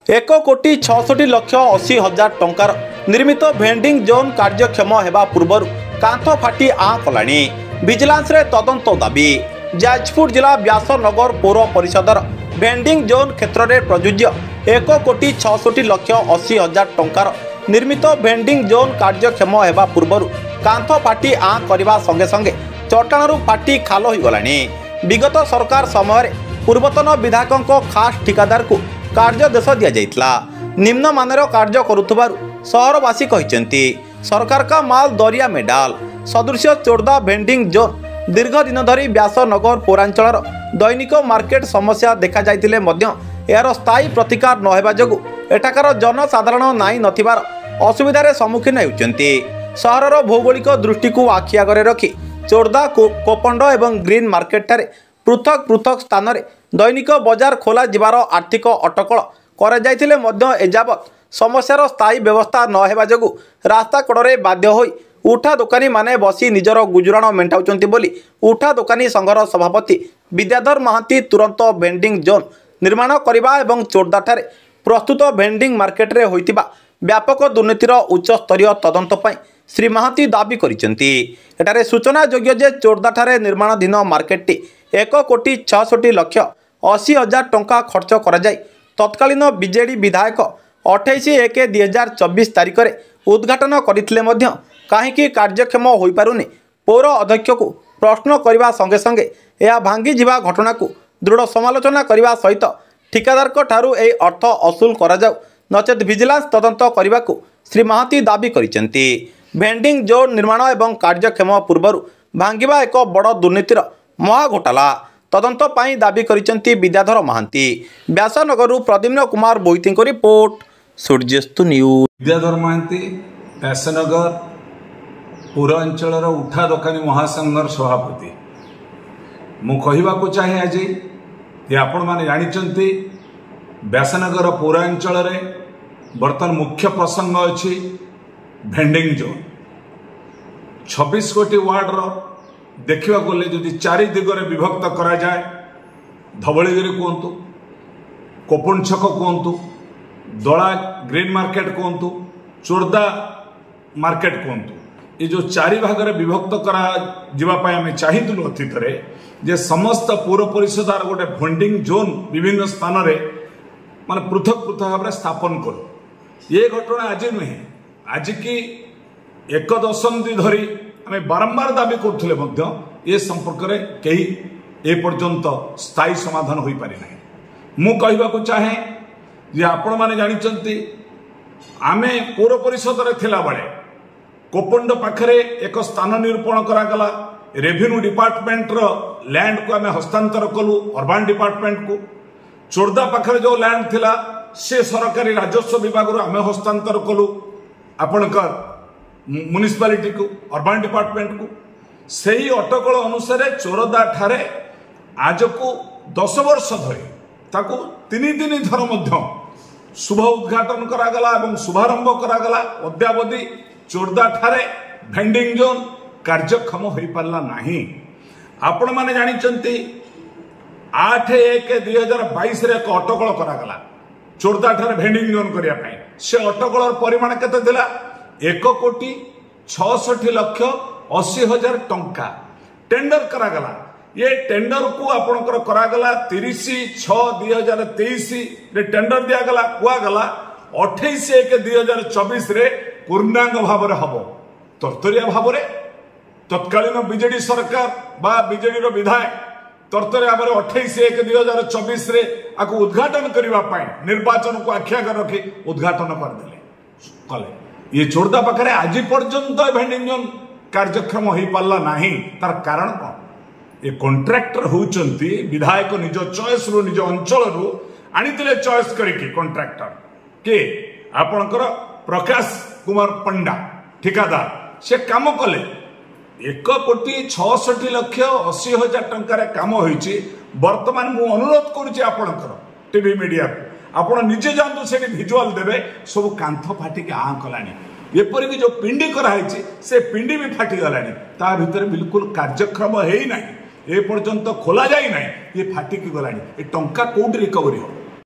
1,66,80,000 टंकार निर्मित vending zone कार्यक्षम होगा पूर्व कांथ फाटी आँ कला विजिलेंस रे तदंत दाबी। जाजपुर जिला व्यासनगर पौर परिषदर भेंडिंग जोन क्षेत्र में प्रযোज्य 1,66,80,000 टंकार निर्मित भेंडिंग जोन कार्यक्षम होगा पूर्व कांथ फाटी आँ करने संगे संगे चट्टाणु फाटी खाल हो गला। विगत सरकार समय पूर्वतन विधायकों खास ठिकादार को कार्यदेश दि जाइथिला। निम्न मानर कार्य करुथुबारु सहरवासी कहते सरकार का माल दरिया में डाल सदृश चोरदा भेंडिंग जोन दीर्घ दिन धरी व्यासनगर पौरांचल दैनिक मार्केट समस्या देखा जाइतिले मध्य यार स्थायी प्रतिकार न हेबा जोगु एठाकार जनसाधारण नाई नथिबार असुविधार सम्मुखीन होउचंती। सहरर भौगोलिक दृष्टि को आखि आगरे रखी चोरदा कोपंड एवं ग्रीन मार्केट ठारे पृथक पृथक स्थान में दैनिक बजार खोला जिबार आर्थिक अटकल कर जाइतिले मध्य एजावत समस्यार स्थायी व्यवस्था न हेबा जोगु रास्ता कड़े बाध्य होई उठा दोकानी माने बसी निजर गुजराण मेंटाउचंती बोली उठा दोकानी संघर सभापति विद्याधर महांती तुरंत भेंडिंग जोन निर्माण करने एवं चोरदाठारे प्रस्तुत भेंडिंग मार्केट रे होइतिबा व्यापक दुर्नीतिर उच्च स्तरीय तदंत पई श्री महांती दाबी करिसेंती। एटारे सूचना योग्य जे चोरदाठारे निर्माणाधीन मार्केटटी 1,66,80,000 टंका खर्च करा जाय तत्कालीन बीजेडी विधायक 28/1/2024 तारिख में उद्घाटन करथिले मध्य काहेकि कार्यक्षम होई पारुनी पौर अध्यक्ष को प्रश्न करने संगे संगे यह भांगी जिबा घटना को दृढ़ समालोचना करने सहित ठिकादार ठारू ए अर्थ असुल करा जाऊ नचेत विजिलेंस तदंत करने को श्री महांती दाबी करिसेंती। भेंडिंग जोन निर्माण एवं कार्यक्षम पूर्व भांगिबा एक बड़ दुर्नीतिर महाघोटाला तदंत पाई दाबी करिसेंती विद्याधर महांती। व्यासनगर प्रद्युम्न कुमार बोईती रिपोर्ट सूर्यस्तु न्यूज। विद्याधर महांती व्यासनगर पौरांचल उठा दोकानी महासंघर सभापति मु कहवाक चाहे आज ये आपण मैंने जानी व्यासनगर पौरांचल बर्तमान मुख्य प्रसंग अच्छी भेंडिंग जोन 26 कोटी वार्ड देखा गले जदि 4 दिगरे विभक्त करा जाए धवलीगिरी कहतु कोपण छक कहतु दला ग्रीन मार्केट कहतु चोरदा मार्केट कहतु ये जो 4 भाग में विभक्त करा जीवापाई आमे चाहिलु अतीत जे समस्त पौर परिषद गोटे भेंडिंग जोन विभिन्न स्थान में माने पृथक पृथक भाव में स्थापन करूँ। ये घटना आज नुहे आज की 1 दशंधि धरी आम बारंबार दाबी करुले ये संपर्क में कहीं ए पर्यंत स्थायी समाधान हो पारि ना। मु कहवाक चाहे जे आपण माने जानिचंती आमे पौर परिषद रे थिला बळे कोपंड पाखरे एक स्थान निरूपण करागला रेवेन्यू डिपार्टमेंट रो लैंड को आमे हस्तांतर कलु अर्बन डिपार्टमेंट को। चोरदा पाखरे जो लैंड थिला से सरकारी राजस्व विभाग रो आमे हस्तांतर कलु आपणकर म्युनिसिपालिटी को अर्बन डिपार्टमेंट को। सही अटकल अनुसार चोरदा ठारे आज को 10 वर्ष धरी ताकू 3 दिन थर मध्य शुभ उद्घाटन करागला एवं शुभारंभ करागला अद्यावधि चोरदा ठारे भेंडिंग जोन कार्यक्षम हो पारला नहीं। आपण माने जानिचंती 8/1/2022 रे एक अटकल करागला चोरदा ठारे भेंडिंग जोन करिया पई से अटकल परिमाण केते थिला 1,66,80,000 टंका टेंडर करागला। ये टेंडर को आपणकर करागला 30/6/2023 रे टेंडर दियागला कुआगला 28/1/2024 रे पूर्णांग भाव में हम तरतरिया भाव में तत्कालीन बीजेडी सरकार बा बीजेडी विधायक तरतरिया भाव 28/1/2024 रे आकु उद्घाटन करने निर्वाचन को आखिया रखी उद्घाटन करदे कले। ये चोरदा पाखे आज पर्यंत भेंडिंग जोन कार्यक्षम हो पारला नहीं। तार कारण कौन ये कॉन्ट्रैक्टर होउचंती विधायक निज चॉइस रु निज अंचल रु आनीतिले चॉइस करके कॉन्ट्रैक्टर के आपणकर प्रकाश कुमार पंडा ठिकादार से काम कले 1,66,80,000 टंकार काम होइछि। वर्तमान मु अनुरोध करुछि आपणकर टीवी मीडिया को आपण निजे जानतु से भिजुआल देवे सब कांथ फाटिक आँ कलानी एपरिक जो पिंडी कराई से पिंडी भी फाटी गलानी ता भीतर बिल्कुल कार्यक्रम है ना ए पर्यंत खोला जाए ना ये फाटिकी गलानी ए टंका कोड रिकवरी हो।